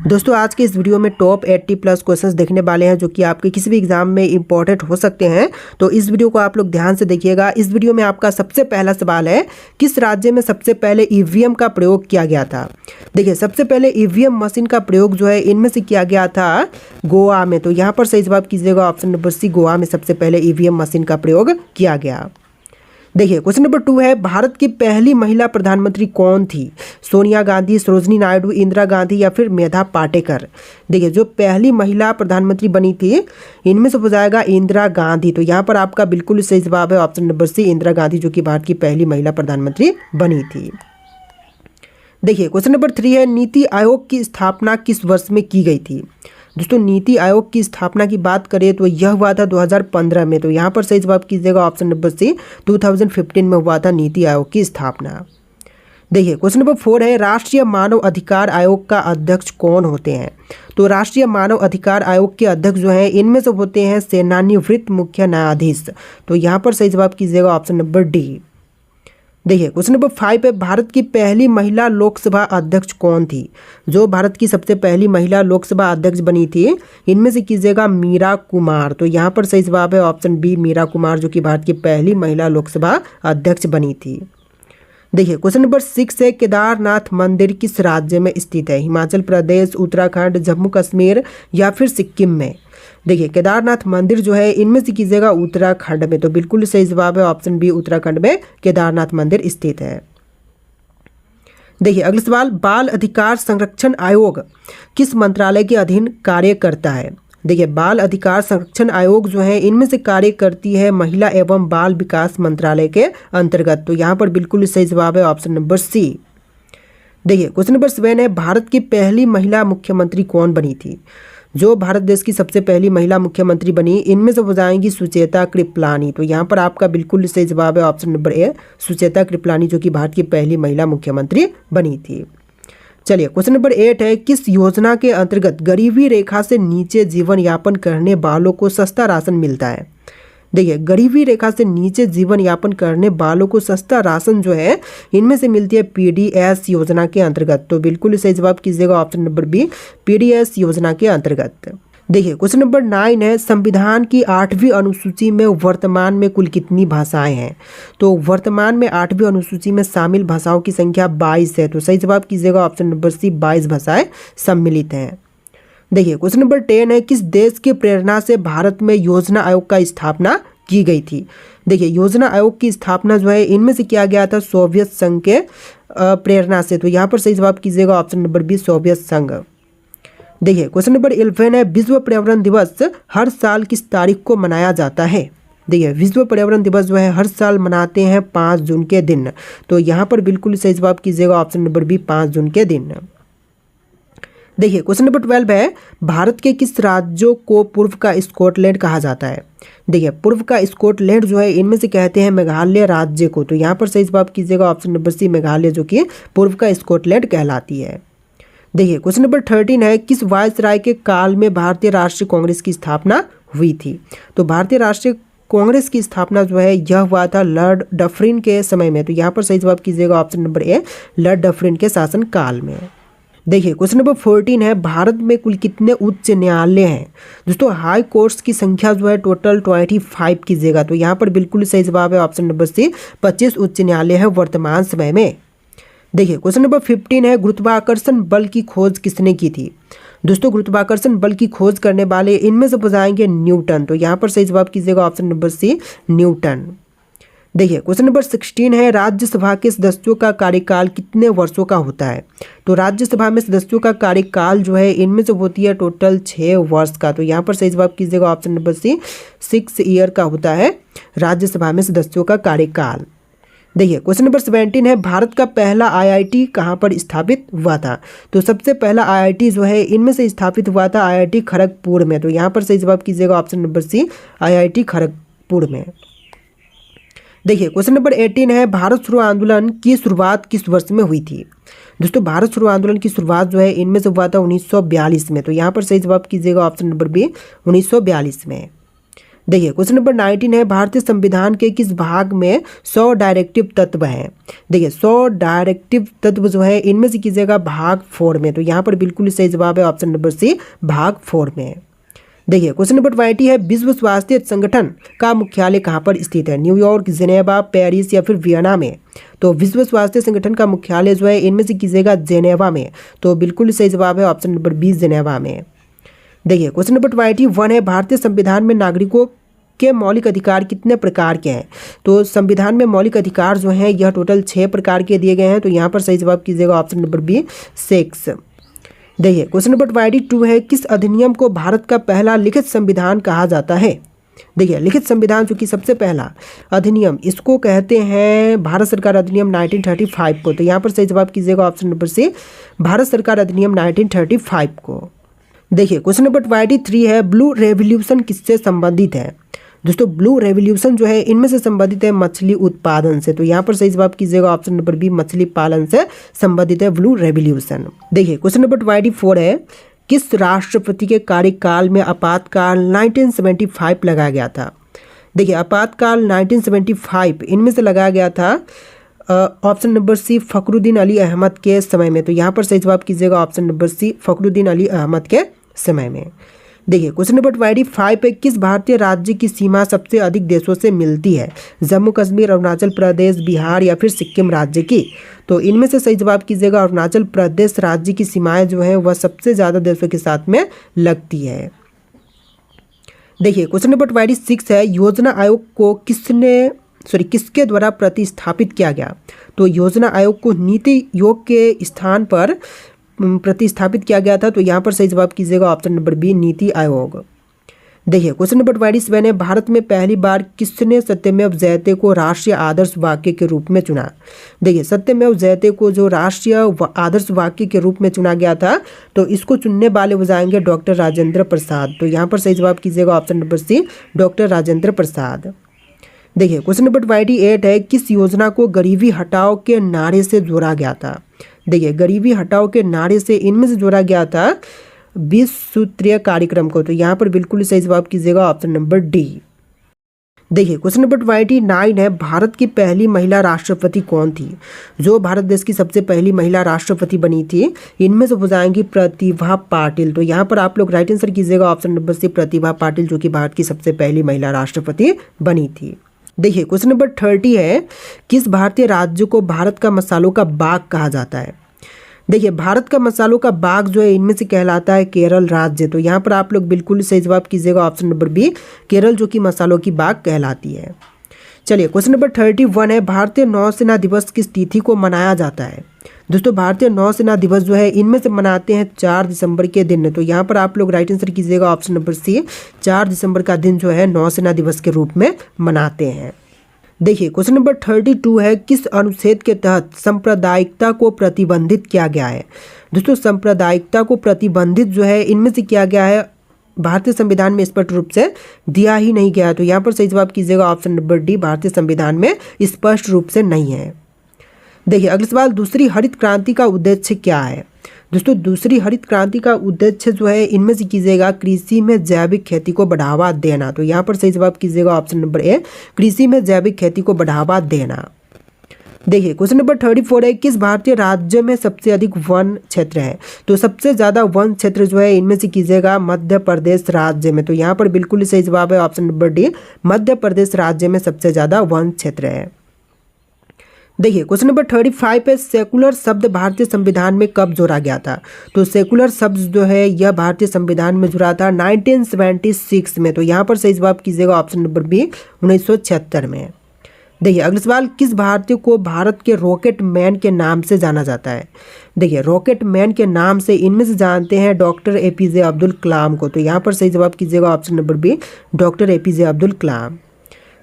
दोस्तों आज के इस वीडियो में टॉप 80 प्लस क्वेश्चंस देखने वाले हैं जो कि आपके किसी भी एग्जाम में इंपॉर्टेंट हो सकते हैं। तो इस वीडियो को आप लोग ध्यान से देखिएगा। इस वीडियो में आपका सबसे पहला सवाल है, किस राज्य में सबसे पहले ईवीएम का प्रयोग किया गया था। देखिए सबसे पहले ईवीएम मशीन का प्रयोग जो है इनमें से किया गया था गोवा में। तो यहाँ पर सही जवाब कीजिएगा ऑप्शन नंबर सी, गोवा में सबसे पहले ईवीएम मशीन का प्रयोग किया गया। देखिए क्वेश्चन नंबर 2 है, भारत की पहली महिला प्रधानमंत्री कौन थी। सोनिया गांधी, सरोजनी नायडू, इंदिरा गांधी या फिर मेधा पाटेकर। देखिए जो पहली महिला प्रधानमंत्री बनी थी इनमें से हो जाएगा इंदिरा गांधी। तो यहाँ पर आपका बिल्कुल सही जवाब है option number C, Indira Gandhi, जो कि भारत की पहली महिला प्रधानमंत्री बनी थी। देखिए क्वेश्चन नंबर 3 है, नीति आयोग की स्थापना किस वर्ष में की गई थी। दोस्तों नीति आयोग की स्थापना की बात करें तो यह हुआ था 2015 में। तो यहाँ पर सही जवाब कीजिएगा ऑप्शन नंबर सी, 2015 में हुआ था नीति आयोग की स्थापना। देखिए क्वेश्चन नंबर 4 है, राष्ट्रीय मानव अधिकार आयोग का अध्यक्ष कौन होते हैं। तो राष्ट्रीय मानव अधिकार आयोग के अध्यक्ष जो है इनमें से होते हैं सेवानिवृत्त मुख्य न्यायाधीश। तो यहाँ पर सही जवाब कीजिएगा ऑप्शन नंबर डी। देखिए क्वेश्चन नंबर 5 है, भारत की पहली महिला लोकसभा अध्यक्ष कौन थी। जो भारत की सबसे पहली महिला लोकसभा अध्यक्ष बनी थी इनमें से कीजिएगा मीरा कुमार। तो यहाँ पर सही जवाब है ऑप्शन बी, मीरा कुमार, जो कि भारत की पहली महिला लोकसभा अध्यक्ष बनी थी। देखिए क्वेश्चन नंबर 6 है, केदारनाथ मंदिर किस राज्य में स्थित है। हिमाचल प्रदेश, उत्तराखंड, जम्मू कश्मीर या फिर सिक्किम में। देखिए केदारनाथ मंदिर जो है इनमें से कीजिएगा उत्तराखंड में। तो बिल्कुल सही जवाब है ऑप्शन बी, उत्तराखंड में केदारनाथ मंदिर स्थित है। देखिए अगला सवाल, बाल अधिकार संरक्षण आयोग किस मंत्रालय के अधीन कार्य करता है। देखिए बाल अधिकार संरक्षण आयोग जो है इनमें से कार्य करती है महिला एवं बाल विकास मंत्रालय के अंतर्गत। तो यहाँ पर बिल्कुल सही जवाब है ऑप्शन नंबर सी। देखिए क्वेश्चन नंबर 7 है, भारत की पहली महिला मुख्यमंत्री कौन बनी थी। जो भारत देश की सबसे पहली महिला मुख्यमंत्री बनी इनमें से हो जाएंगी सुचेता कृपलानी। तो यहाँ पर आपका बिल्कुल सही जवाब है option number A, Sucheta Kripalani, जो कि भारत की पहली महिला मुख्यमंत्री बनी थी। चलिए क्वेश्चन नंबर 8 है, किस योजना के अंतर्गत गरीबी रेखा से नीचे जीवन यापन करने वालों को सस्ता राशन मिलता है। देखिए गरीबी रेखा से नीचे जीवन यापन करने वालों को सस्ता राशन जो है इनमें से मिलती है पीडीएस योजना के अंतर्गत। तो बिल्कुल सही जवाब कीजिएगा ऑप्शन नंबर बी, पीडीएस योजना के अंतर्गत। देखिए क्वेश्चन नंबर 9 है, संविधान की 8वीं अनुसूची में वर्तमान में कुल कितनी भाषाएं हैं। तो वर्तमान में 8वीं अनुसूची में शामिल भाषाओं की संख्या 22 है। तो सही जवाब कीजिएगा ऑप्शन नंबर सी, 22 भाषाएं सम्मिलित हैं। देखिए क्वेश्चन नंबर 10 है, किस देश की प्रेरणा से भारत में योजना आयोग का स्थापना की गई थी। देखिए योजना आयोग की स्थापना जो है इनमें से किया गया था सोवियत संघ के प्रेरणा से। तो यहाँ पर सही जवाब कीजिएगा ऑप्शन नंबर बी, सोवियत संघ। देखिए क्वेश्चन नंबर 11 है, विश्व पर्यावरण दिवस हर साल किस तारीख को मनाया जाता है। देखिए विश्व पर्यावरण दिवस जो है हर साल मनाते हैं 5 जून के दिन। तो यहाँ पर बिल्कुल सही जवाब कीजिएगा ऑप्शन नंबर बी, 5 जून के दिन। देखिए क्वेश्चन नंबर 12 है, भारत के किस राज्यों को पूर्व का स्कॉटलैंड कहा जाता है। देखिए पूर्व का स्कॉटलैंड जो है इनमें से कहते हैं मेघालय राज्य को। तो यहाँ पर सही जवाब कीजिएगा ऑप्शन नंबर सी, मेघालय, जो कि पूर्व का स्कॉटलैंड कहलाती है। देखिए क्वेश्चन नंबर 13 है, किस वायसराय के काल में भारतीय राष्ट्रीय कांग्रेस की स्थापना हुई थी। तो भारतीय राष्ट्रीय कांग्रेस की स्थापना जो है यह हुआ था लॉर्ड डफरिन के समय में। तो यहाँ पर सही जवाब कीजिएगा option number A, Lord Dufferin के शासन काल में। देखिए क्वेश्चन नंबर 14 है, भारत में कुल कितने उच्च न्यायालय हैं। दोस्तों हाई कोर्ट्स की संख्या जो है टोटल 25 कीजिएगा। तो यहाँ पर बिल्कुल सही जवाब है ऑप्शन नंबर सी, 25 उच्च न्यायालय है वर्तमान समय में। देखिए क्वेश्चन नंबर 15 है, गुरुत्वाकर्षण बल की खोज किसने की थी। दोस्तों गुरुत्वाकर्षण बल की खोज करने वाले इनमें से हो जाएंगे न्यूटन। तो यहाँ पर सही जवाब कीजिएगा ऑप्शन नंबर सी, न्यूटन। देखिए क्वेश्चन नंबर 16 है, राज्यसभा के सदस्यों का कार्यकाल कितने वर्षों का होता है। तो राज्यसभा में सदस्यों का कार्यकाल जो है इनमें से होती है टोटल 6 वर्ष का। तो यहाँ पर सही जवाब कीजिएगा ऑप्शन नंबर सी, 6 ईयर का होता है राज्यसभा में सदस्यों का कार्यकाल। देखिए क्वेश्चन नंबर 17 है, भारत का पहला आईआईटी कहाँ पर स्थापित हुआ था। तो सबसे पहला आईआईटी जो है इनमें से स्थापित हुआ था आईआईटी खड़गपुर में। तो यहाँ पर सही जवाब कीजिएगा option number C, IIT Kharagpur में। देखिए क्वेश्चन नंबर 18 है, भारत छोड़ो आंदोलन की शुरुआत किस वर्ष में हुई थी। दोस्तों भारत छोड़ो आंदोलन की शुरुआत जो है इनमें से हुआ था 1942 में। तो यहाँ पर सही जवाब कीजिएगा ऑप्शन नंबर बी, 1942 में। देखिए क्वेश्चन नंबर 19 है, भारतीय संविधान के किस भाग में 100 डायरेक्टिव तत्व हैं। देखिए 100 डायरेक्टिव तत्व जो है इनमें से कीजिएगा भाग 4 में। तो यहाँ पर बिल्कुल सही जवाब है ऑप्शन नंबर सी, भाग 4 में। देखिए क्वेश्चन नंबर 20 है, विश्व स्वास्थ्य संगठन का मुख्यालय कहाँ पर स्थित है। न्यूयॉर्क, जेनेवा, पेरिस या फिर वियना में। तो विश्व स्वास्थ्य संगठन का मुख्यालय जो है इनमें से कीजिएगा जेनेवा में। तो बिल्कुल सही जवाब है ऑप्शन नंबर बी, जेनेवा में। देखिए क्वेश्चन नंबर 21 है, भारतीय संविधान में नागरिकों के मौलिक अधिकार कितने प्रकार के हैं। तो संविधान में मौलिक अधिकार जो हैं यह टोटल 6 प्रकार के दिए गए हैं। तो यहाँ पर सही जवाब कीजिएगा ऑप्शन नंबर बी, 6। देखिए क्वेश्चन नंबर 22 है, किस अधिनियम को भारत का पहला लिखित संविधान कहा जाता है। देखिए लिखित संविधान जो कि सबसे पहला अधिनियम, इसको कहते हैं भारत सरकार अधिनियम 1935 को। तो यहाँ पर सही जवाब कीजिएगा ऑप्शन नंबर सी, भारत सरकार अधिनियम 1935 को। देखिए क्वेश्चन नंबर 23 है, ब्लू रेवोल्यूशन किससे संबंधित है। दोस्तों ब्लू रेवोल्यूशन जो है इनमें से संबंधित है मछली उत्पादन से। तो यहाँ पर सही जवाब कीजिएगा ऑप्शन नंबर बी, मछली पालन से संबंधित है ब्लू रेवोल्यूशन। देखिए क्वेश्चन नंबर 24 है, किस राष्ट्रपति के कार्यकाल में आपातकाल 1975 लगाया गया था। देखिए आपातकाल 1975 इनमें से लगाया गया था option number C, Fakhruddin Ali Ahmed के समय में। तो यहाँ पर सही जवाब कीजिएगा option number C, Fakhruddin Ali Ahmed के समय में। देखिए क्वेश्चन नंबर 25 पे, किस भारतीय राज्य की सीमा सबसे अधिक देशों से मिलती है। जम्मू कश्मीर, अरुणाचल प्रदेश, बिहार या फिर सिक्किम राज्य की। तो इनमें से सही जवाब कीजिएगा अरुणाचल प्रदेश राज्य की सीमाएं जो है वह सबसे ज़्यादा देशों के साथ में लगती है। देखिए क्वेश्चन नंबर 26 है, योजना आयोग को किसके द्वारा प्रतिस्थापित किया गया। तो योजना आयोग को नीति आयोग के स्थान पर प्रतिस्थापित किया गया था। तो यहाँ पर सही जवाब कीजिएगा option number B, NITI Aayog. देखिए क्वेश्चन नंबर 27 है, भारत में पहली बार किसने सत्यमेव जयते को राष्ट्रीय आदर्श वाक्य के रूप में चुना। देखिए सत्यमेव जयते को जो राष्ट्रीय आदर्श वाक्य के रूप में चुना गया था, तो इसको चुनने वाले हो जाएंगे डॉक्टर राजेंद्र प्रसाद। तो यहाँ पर सही जवाब कीजिएगा option number C, doctor Rajendra Prasad. देखिए क्वेश्चन नंबर 28 है, किस योजना को गरीबी हटाओ के नारे से जोड़ा गया था। देखिए गरीबी हटाओ के नारे से इनमें से जोड़ा गया था 20 सूत्रीय कार्यक्रम को। तो यहाँ पर बिल्कुल सही जवाब कीजिएगा ऑप्शन नंबर डी। देखिए क्वेश्चन नंबर 29 है, भारत की पहली महिला राष्ट्रपति कौन थी। जो भारत देश की सबसे पहली महिला राष्ट्रपति बनी थी इनमें से हो जाएंगी प्रतिभा पाटिल। तो यहाँ पर आप लोग राइट आंसर कीजिएगा ऑप्शन नंबर सी, प्रतिभा पाटिल, जो कि भारत की सबसे पहली महिला राष्ट्रपति बनी थी। देखिए क्वेश्चन नंबर 30 है, किस भारतीय राज्य को भारत का मसालों का बाग कहा जाता है। देखिए भारत का मसालों का बाग जो है इनमें से कहलाता है केरल राज्य। तो यहाँ पर आप लोग बिल्कुल सही जवाब कीजिएगा ऑप्शन नंबर बी, केरल, जो कि मसालों की बाग कहलाती है। चलिए क्वेश्चन नंबर 31 है, भारतीय नौसेना दिवस किस तिथि को मनाया जाता है। दोस्तों भारतीय नौसेना दिवस जो है इनमें से मनाते हैं 4 दिसंबर के दिन। तो यहाँ पर आप लोग राइट आंसर कीजिएगा ऑप्शन नंबर सी, 4 दिसंबर का दिन जो है नौसेना दिवस के रूप में मनाते हैं। देखिए क्वेश्चन नंबर 32 है, किस अनुच्छेद के तहत सांप्रदायिकता को प्रतिबंधित किया गया है। दोस्तों सांप्रदायिकता को प्रतिबंधित जो है इनमें से किया गया है भारतीय संविधान में स्पष्ट रूप से दिया ही नहीं गया। तो यहाँ पर सही जवाब कीजिएगा ऑप्शन नंबर डी, भारतीय संविधान में स्पष्ट रूप से नहीं है। देखिए अगला सवाल, दूसरी हरित क्रांति का उद्देश्य क्या है। दोस्तों दूसरी हरित क्रांति का उद्देश्य जो है इनमें से कीजिएगा कृषि में जैविक खेती को बढ़ावा देना। तो यहाँ पर सही जवाब कीजिएगा ऑप्शन नंबर ए, कृषि में जैविक खेती को बढ़ावा देना। देखिए क्वेश्चन नंबर 34 है, किस भारतीय राज्य में सबसे अधिक वन क्षेत्र है। तो सबसे ज़्यादा वन क्षेत्र जो है इनमें से कीजिएगा मध्य प्रदेश राज्य में। तो यहाँ पर बिल्कुल सही जवाब है option number D, Madhya Pradesh राज्य में सबसे ज़्यादा वन क्षेत्र है। देखिए क्वेश्चन नंबर 35 पे, सेकुलर शब्द भारतीय संविधान में कब जोड़ा गया था। तो सेकुलर शब्द जो है यह भारतीय संविधान में जुड़ा था 1976 में। तो यहाँ पर सही जवाब कीजिएगा ऑप्शन नंबर बी, 1976 में। देखिए अगला सवाल, किस भारतीय को भारत के रॉकेट मैन के नाम से जाना जाता है। देखिए रॉकेट मैन के नाम से इनमें से जानते हैं डॉक्टर APJ अब्दुल कलाम को। तो यहाँ पर सही जवाब कीजिएगा option number B, doctor APJ Abdul Kalam.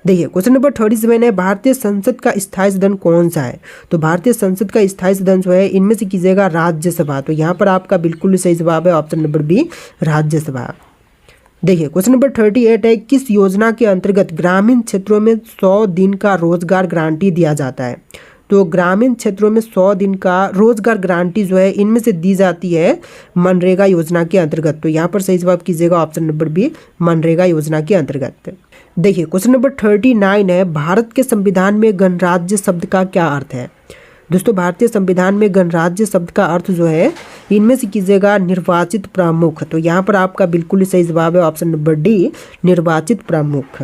देखिए क्वेश्चन नंबर 37 है, भारतीय संसद का स्थायी सदन कौन सा है। तो भारतीय संसद का स्थायी सदन जो है इनमें से कीजिएगा राज्यसभा। तो यहाँ पर आपका बिल्कुल सही जवाब है ऑप्शन नंबर बी, राज्यसभा। देखिए क्वेश्चन नंबर 38 है, किस योजना के अंतर्गत ग्रामीण क्षेत्रों में 100 दिन का रोजगार गारंटी दिया जाता है। तो ग्रामीण क्षेत्रों में 100 दिन का रोजगार गारंटी जो है इनमें से दी जाती है मनरेगा योजना के अंतर्गत। तो यहाँ पर सही जवाब कीजिएगा ऑप्शन नंबर बी, मनरेगा योजना के अंतर्गत। देखिए क्वेश्चन नंबर 39 है, भारत के संविधान में गणराज्य शब्द का क्या अर्थ है। दोस्तों भारतीय संविधान में गणराज्य शब्द का अर्थ जो है इनमें से कीजिएगा निर्वाचित प्रमुख। तो यहाँ पर आपका बिल्कुल सही जवाब है ऑप्शन नंबर डी, निर्वाचित प्रमुख।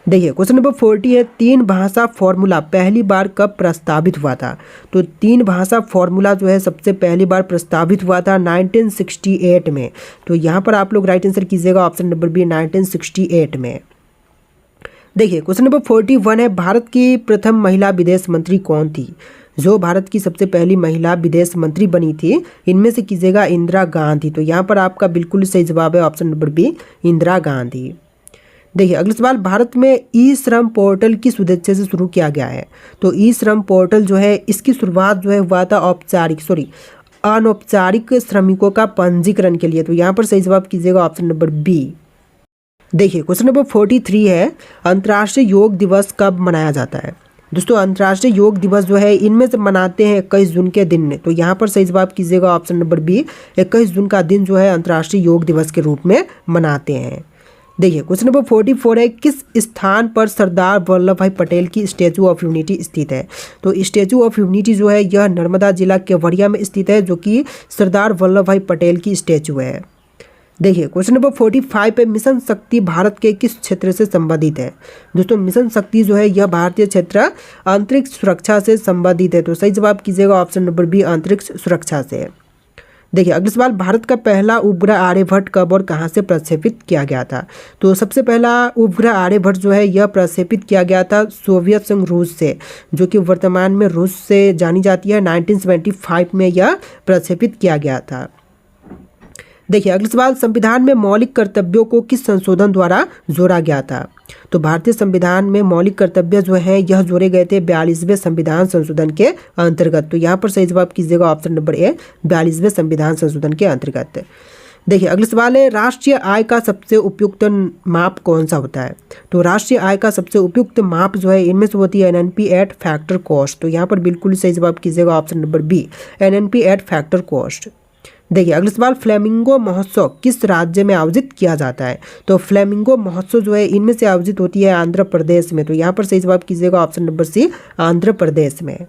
देखिए क्वेश्चन नंबर 40 है, 3 भाषा फॉर्मूला पहली बार कब प्रस्तावित हुआ था। तो 3 भाषा फॉर्मूला जो है सबसे पहली बार प्रस्तावित हुआ था 1968 में। तो यहाँ पर आप लोग राइट आंसर कीजिएगा ऑप्शन नंबर बी, 1968 में। देखिए क्वेश्चन नंबर 41 है, भारत की प्रथम महिला विदेश मंत्री कौन थी। जो भारत की सबसे पहली महिला विदेश मंत्री बनी थी इनमें से कीजिएगा इंदिरा गांधी। तो यहाँ पर आपका बिल्कुल सही जवाब है option number B, Indira Gandhi. देखिए अगला सवाल, भारत में ई श्रम पोर्टल किस उद्देश्य से शुरू किया गया है। तो ई श्रम पोर्टल जो है इसकी शुरुआत जो है हुआ था अनौपचारिक श्रमिकों का पंजीकरण के लिए। तो यहाँ पर सही जवाब कीजिएगा ऑप्शन नंबर बी। देखिए क्वेश्चन नंबर 43 है, अंतर्राष्ट्रीय योग दिवस कब मनाया जाता है। दोस्तों अंतर्राष्ट्रीय योग दिवस जो है इनमें से मनाते हैं 21 जून के दिन में। तो यहाँ पर सही जवाब कीजिएगा ऑप्शन नंबर बी, 21 जून का दिन जो है अंतर्राष्ट्रीय योग दिवस के रूप में मनाते हैं। देखिए क्वेश्चन नंबर 44 है, किस स्थान पर सरदार वल्लभ भाई पटेल की स्टैचू ऑफ यूनिटी स्थित है। तो स्टैचू ऑफ यूनिटी जो है यह नर्मदा जिला केवड़िया में स्थित है, जो कि सरदार वल्लभ भाई पटेल की स्टैचू है। देखिए क्वेश्चन नंबर 45 पे, मिशन शक्ति भारत के किस क्षेत्र से संबंधित है। दोस्तों मिशन शक्ति जो है यह भारतीय क्षेत्र अंतरिक्ष सुरक्षा से संबंधित है। तो सही जवाब कीजिएगा ऑप्शन नंबर बी, अंतरिक्ष सुरक्षा से। देखिए अगला सवाल, भारत का पहला उपग्रह आर्यभट्ट कब और कहाँ से प्रक्षेपित किया गया था। तो सबसे पहला उपग्रह आर्यभट्ट जो है यह प्रक्षेपित किया गया था सोवियत संघ रूस से, जो कि वर्तमान में रूस से जानी जाती है। 1975 में यह प्रक्षेपित किया गया था। देखिए अगला सवाल, संविधान में मौलिक कर्तव्यों को किस संशोधन द्वारा जोड़ा गया था। तो भारतीय संविधान में मौलिक कर्तव्य जो है यह जोड़े गए थे 42वें संविधान संशोधन के अंतर्गत। तो यहाँ पर सही जवाब कीजिएगा ऑप्शन नंबर ए, 42वें संविधान संशोधन के अंतर्गत। देखिए अगला सवाल है, राष्ट्रीय आय का सबसे उपयुक्त माप कौन सा होता है। तो राष्ट्रीय आय का सबसे उपयुक्त माप जो है इनमें से होती है NNP एट फैक्टर कॉस्ट। तो यहाँ पर बिल्कुल सही जवाब कीजिएगा option number B, NNP at factor cost. देखिए अगला सवाल, फ्लेमिंगो महोत्सव किस राज्य में आयोजित किया जाता है। तो फ्लेमिंगो महोत्सव जो है इनमें से आयोजित होती है आंध्र प्रदेश में। तो यहाँ पर सही जवाब कीजिएगा ऑप्शन नंबर सी, आंध्र प्रदेश में।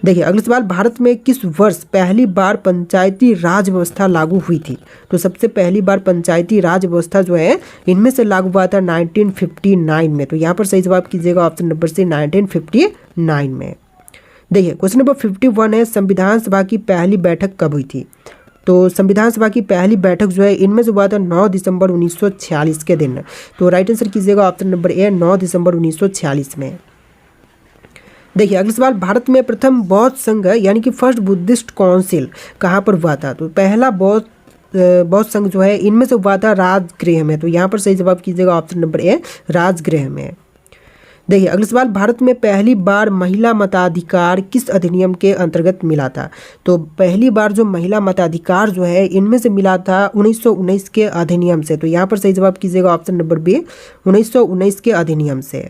देखिए अगला सवाल, भारत में किस वर्ष पहली बार पंचायती राज व्यवस्था लागू हुई थी। तो सबसे पहली बार पंचायती राज व्यवस्था जो है इनमें से लागू हुआ था 1959 में। तो यहाँ पर सही जवाब कीजिएगा ऑप्शन नंबर सी, 1959 में। देखिए क्वेश्चन नंबर 51 है, संविधान सभा की पहली बैठक कब हुई थी। तो संविधान सभा की पहली बैठक जो है इनमें से हुआ था 9 दिसंबर 1946 के दिन। तो राइट आंसर कीजिएगा ऑप्शन नंबर ए, 9 दिसंबर 1946 में। देखिए अगला सवाल, भारत में प्रथम बौद्ध संघ यानी कि फर्स्ट बुद्धिस्ट काउंसिल कहाँ पर हुआ था। तो पहला बौद्ध संघ जो है इनमें से हुआ था राजगृह में। तो यहाँ पर सही जवाब कीजिएगा ऑप्शन नंबर ए, राजगृह में। देखिए अगला सवाल, भारत में पहली बार महिला मताधिकार किस अधिनियम के अंतर्गत मिला था। तो पहली बार जो महिला मताधिकार जो है इनमें से मिला था 1919 के अधिनियम से। तो यहाँ पर सही जवाब कीजिएगा ऑप्शन नंबर बी, 1919 के अधिनियम से।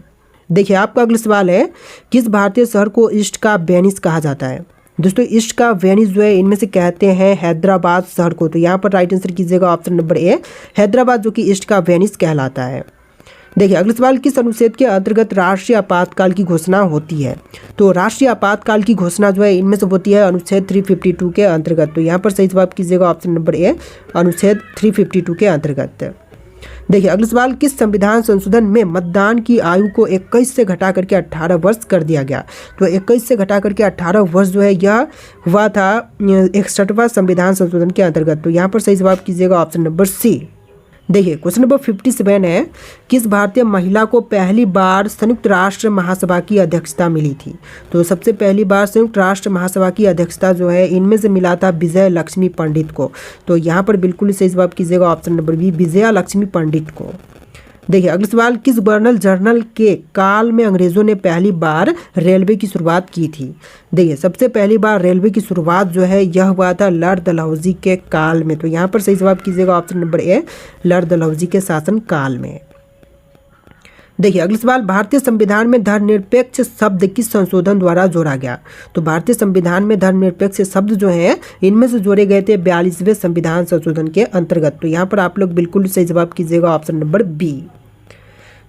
देखिए आपका अगला सवाल है, किस भारतीय शहर को ईस्ट का वेनिस कहा जाता है। दोस्तों ईस्ट का वेनिस जो है इनमें से कहते हैं हैदराबाद शहर को। तो यहाँ पर राइट आंसर कीजिएगा ऑप्शन नंबर ए, हैदराबाद जो कि ईस्ट का वेनिस कहलाता है। देखिए अगला सवाल, किस अनुच्छेद के अंतर्गत राष्ट्रीय आपातकाल की घोषणा होती है। तो राष्ट्रीय आपातकाल की घोषणा जो है इनमें से होती है अनुच्छेद 352 के अंतर्गत। तो यहाँ पर सही जवाब कीजिएगा ऑप्शन नंबर ए, अनुच्छेद 352 के अंतर्गत। देखिए अगला सवाल, किस संविधान संशोधन में मतदान की आयु को 21 से घटा करके 18 वर्ष कर दिया गया। तो 21 से घटा करके 18 वर्ष जो है यह हुआ था 61वां संविधान संशोधन के अंतर्गत। तो यहाँ पर सही जवाब कीजिएगा ऑप्शन नंबर सी। देखिए क्वेश्चन नंबर 57 है, किस भारतीय महिला को पहली बार संयुक्त राष्ट्र महासभा की अध्यक्षता मिली थी। तो सबसे पहली बार संयुक्त राष्ट्र महासभा की अध्यक्षता जो है इनमें से मिला था विजय लक्ष्मी पंडित को। तो यहाँ पर बिल्कुल सही जवाब कीजिएगा option number B, Vijaya Lakshmi Pandit को। देखिए अगला सवाल, किस गवर्नर जनरल के काल में अंग्रेजों ने पहली बार रेलवे की शुरुआत की थी। देखिए सबसे पहली बार रेलवे की शुरुआत जो है यह हुआ था लॉर्ड डलहौजी के काल में। तो यहाँ पर सही जवाब कीजिएगा option number A, Lord Dalhousie के शासन काल में। देखिए अगला सवाल, भारतीय संविधान में धर्मनिरपेक्ष शब्द किस संशोधन द्वारा जोड़ा गया? तो भारतीय संविधान में धर्मनिरपेक्ष शब्द जो है इनमें से जोड़े गए थे 42वें संविधान संशोधन के अंतर्गत। तो यहाँ पर आप लोग बिल्कुल सही जवाब कीजिएगा ऑप्शन नंबर बी।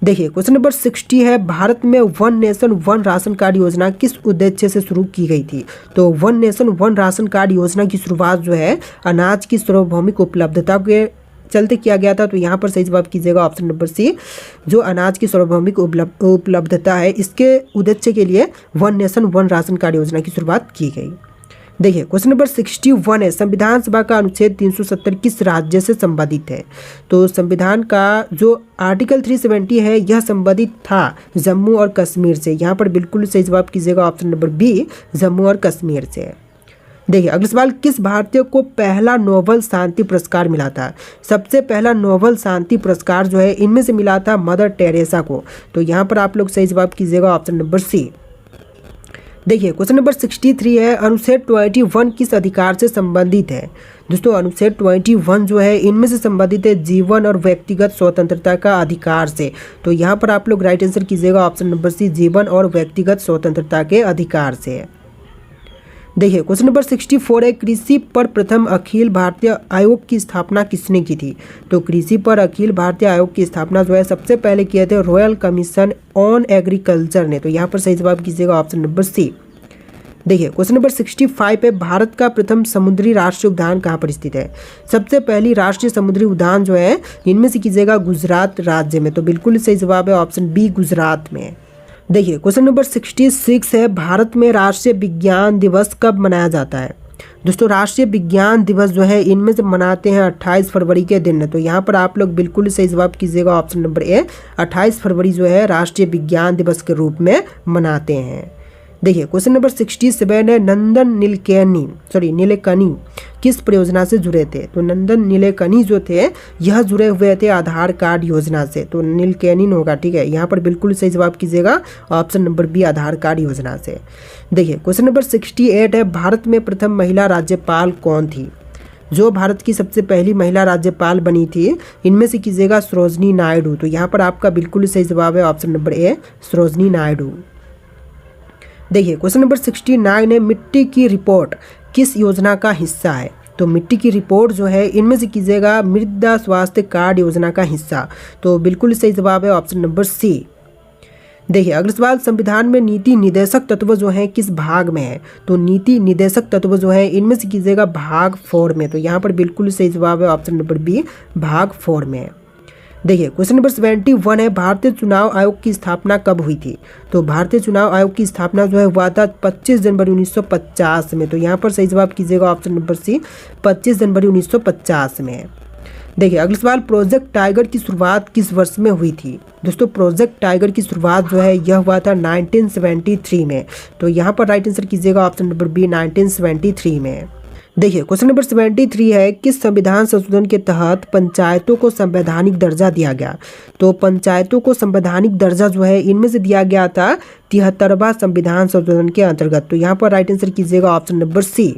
देखिए क्वेश्चन नंबर 60 है, भारत में one nation one ration card योजना किस उद्देश्य से शुरू की गई थी? तो one nation one ration card योजना की शुरुआत जो है अनाज की सार्वभौमिक उपलब्धता के चलते किया गया था। तो यहाँ पर सही जवाब कीजिएगा ऑप्शन नंबर सी, जो अनाज की सार्वभौमिक उपलब्धता है इसके उद्देश्य के लिए one nation one ration card योजना की शुरुआत की गई। देखिए क्वेश्चन नंबर 61 है, संविधान सभा का अनुच्छेद 370 किस राज्य से संबंधित है? तो संविधान का जो आर्टिकल 370 है यह संबंधित था जम्मू और कश्मीर से। यहाँ पर बिल्कुल सही जवाब कीजिएगा ऑप्शन नंबर बी, जम्मू और कश्मीर से। देखिए अगला सवाल, किस भारतीय को पहला नोबेल शांति पुरस्कार मिला था? सबसे पहला नोबेल शांति पुरस्कार जो है इनमें से मिला था मदर टेरेसा को। तो यहाँ पर आप लोग सही जवाब कीजिएगा ऑप्शन नंबर सी। देखिए क्वेश्चन नंबर 63 है, अनुच्छेद 21 किस अधिकार से संबंधित है? दोस्तों अनुच्छेद 21 जो है इनमें से संबंधित है जीवन और व्यक्तिगत स्वतंत्रता का अधिकार से। तो यहाँ पर आप लोग राइट आंसर कीजिएगा ऑप्शन नंबर सी, जीवन और व्यक्तिगत स्वतंत्रता के अधिकार से। देखिए क्वेश्चन नंबर 64 है, कृषि पर प्रथम अखिल भारतीय आयोग की स्थापना किसने की थी? तो कृषि पर अखिल भारतीय आयोग की स्थापना जो है सबसे पहले किए थे रॉयल कमीशन ऑन एग्रीकल्चर ने। तो यहाँ पर सही जवाब कीजिएगा ऑप्शन नंबर सी। देखिए क्वेश्चन नंबर 65 है, भारत का प्रथम समुद्री राष्ट्रीय उद्यान कहाँ पर स्थित है? सबसे पहली राष्ट्रीय समुद्री उद्यान जो है इनमें से कीजिएगा गुजरात राज्य में। तो बिल्कुल सही जवाब है ऑप्शन बी, गुजरात में। देखिए क्वेश्चन नंबर 66 है, भारत में राष्ट्रीय विज्ञान दिवस कब मनाया जाता है? दोस्तों राष्ट्रीय विज्ञान दिवस जो है इनमें से मनाते हैं 28 फरवरी के दिन। तो यहाँ पर आप लोग बिल्कुल सही जवाब कीजिएगा ऑप्शन नंबर ए, 28 फरवरी जो है राष्ट्रीय विज्ञान दिवस के रूप में मनाते हैं। देखिए क्वेश्चन नंबर 67 है, नंदन नीलेकनी किस परियोजना से जुड़े थे? तो नंदन नीलेकनी जो थे यह जुड़े हुए थे आधार कार्ड योजना से। तो नीलकेनिन होगा, ठीक है। यहाँ पर बिल्कुल सही जवाब कीजिएगा ऑप्शन नंबर बी, आधार कार्ड योजना से। देखिए क्वेश्चन नंबर 68 है, भारत में प्रथम महिला राज्यपाल कौन थी? जो भारत की सबसे पहली महिला राज्यपाल बनी थी इनमें से कीजिएगा सरोजनी नायडू। तो यहाँ पर आपका बिल्कुल सही जवाब है option number A, Sarojini Naidu. देखिए क्वेश्चन नंबर 69 है, मिट्टी की रिपोर्ट किस योजना का हिस्सा है? तो मिट्टी की रिपोर्ट जो है इनमें से कीजिएगा मृदा स्वास्थ्य कार्ड योजना का हिस्सा। तो बिल्कुल सही जवाब है ऑप्शन नंबर सी। देखिए अगला सवाल, संविधान में नीति निर्देशक तत्व जो है किस भाग में है? तो नीति निर्देशक तत्व जो है इनमें से कीजिएगा भाग 4 में। तो यहाँ पर बिल्कुल सही जवाब है ऑप्शन नंबर बी, भाग 4 में। देखिए क्वेश्चन नंबर 71 है, भारतीय चुनाव आयोग की स्थापना कब हुई थी? तो भारतीय चुनाव आयोग की स्थापना जो है हुआ था 25 जनवरी 1950 में। तो यहाँ पर सही जवाब कीजिएगा ऑप्शन नंबर सी, 25 जनवरी 1950 में। देखिए अगला सवाल, प्रोजेक्ट टाइगर की शुरुआत किस वर्ष में हुई थी? दोस्तों प्रोजेक्ट टाइगर की शुरुआत जो है यह हुआ था 1973 में। तो यहाँ पर राइट आंसर कीजिएगा ऑप्शन नंबर बी, 1973 में। देखिए क्वेश्चन नंबर 73 है, किस संविधान संशोधन के तहत पंचायतों को संवैधानिक दर्जा दिया गया? तो पंचायतों को संवैधानिक दर्जा जो है इनमें से दिया गया था 73वां संविधान संशोधन के अंतर्गत। तो यहाँ पर राइट आंसर कीजिएगा ऑप्शन नंबर सी।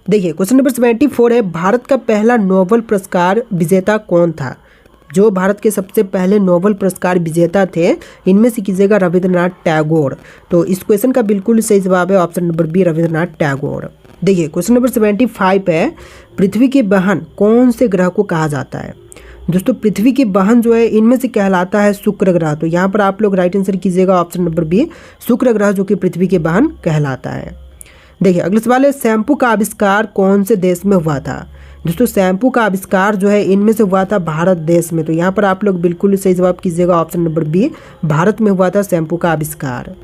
देखिए क्वेश्चन नंबर 74 है, भारत का पहला नोबेल पुरस्कार विजेता कौन था? जो भारत के सबसे पहले नोबेल पुरस्कार विजेता थे इनमें से कीजिएगा रविंद्रनाथ टैगोर। तो इस क्वेश्चन का बिल्कुल सही जवाब है option number B, Rabindranath Tagore. देखिए क्वेश्चन नंबर 75 है, पृथ्वी की बहन कौन से ग्रह को कहा जाता है? दोस्तों पृथ्वी की बहन जो है इनमें से कहलाता है शुक्र ग्रह। तो यहाँ पर आप लोग राइट आंसर कीजिएगा ऑप्शन नंबर बी, शुक्र ग्रह जो कि पृथ्वी की बहन कहलाता है। देखिए अगला सवाल है, शैम्पू का आविष्कार कौन से देश में हुआ था? दोस्तों शैम्पू का आविष्कार जो है इनमें से हुआ था भारत देश में। तो यहाँ पर आप लोग बिल्कुल सही जवाब कीजिएगा ऑप्शन नंबर बी, भारत में हुआ था शैम्पू का आविष्कार।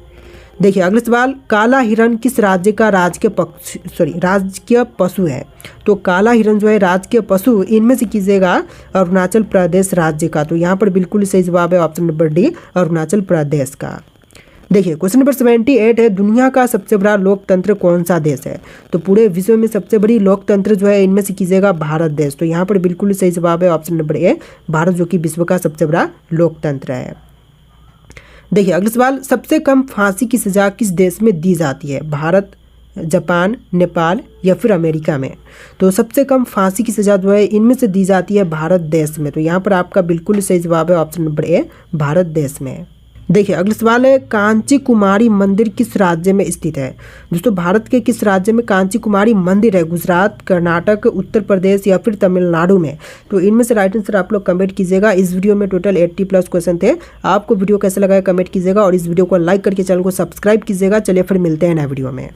देखिए अगला सवाल, काला हिरण किस राज्य का राजकीय पशु है? तो काला हिरण जो है राजकीय पशु इनमें से कीजिएगा अरुणाचल प्रदेश राज्य का। तो यहाँ पर बिल्कुल सही जवाब है option number D, Arunachal Pradesh का। देखिए क्वेश्चन नंबर 78 है, दुनिया का सबसे बड़ा लोकतंत्र कौन सा देश है? तो पूरे विश्व में सबसे बड़ी लोकतंत्र जो है इनमें से कीजिएगा भारत देश। तो यहाँ पर बिल्कुल सही जवाब है ऑप्शन नंबर ए, भारत जो कि विश्व का सबसे बड़ा लोकतंत्र है। देखिए अगला सवाल, सबसे कम फांसी की सजा किस देश में दी जाती है? भारत, जापान, नेपाल या फिर अमेरिका में। तो सबसे कम फांसी की सज़ा जो है इनमें से दी जाती है भारत देश में। तो यहाँ पर आपका बिल्कुल सही जवाब है ऑप्शन नंबर ए, भारत देश में। देखिए अगला सवाल है, कांची कुमारी मंदिर किस राज्य में स्थित है। दोस्तों भारत के किस राज्य में कांची कुमारी मंदिर है? गुजरात, कर्नाटक, उत्तर प्रदेश या फिर तमिलनाडु में। तो इनमें से राइट आंसर आप लोग कमेंट कीजिएगा। इस वीडियो में टोटल 80+ क्वेश्चन थे। आपको वीडियो कैसा लगा कमेंट कीजिएगा और इस वीडियो को लाइक करके चैनल को सब्सक्राइब कीजिएगा। चलिए फिर मिलते हैं नए वीडियो में।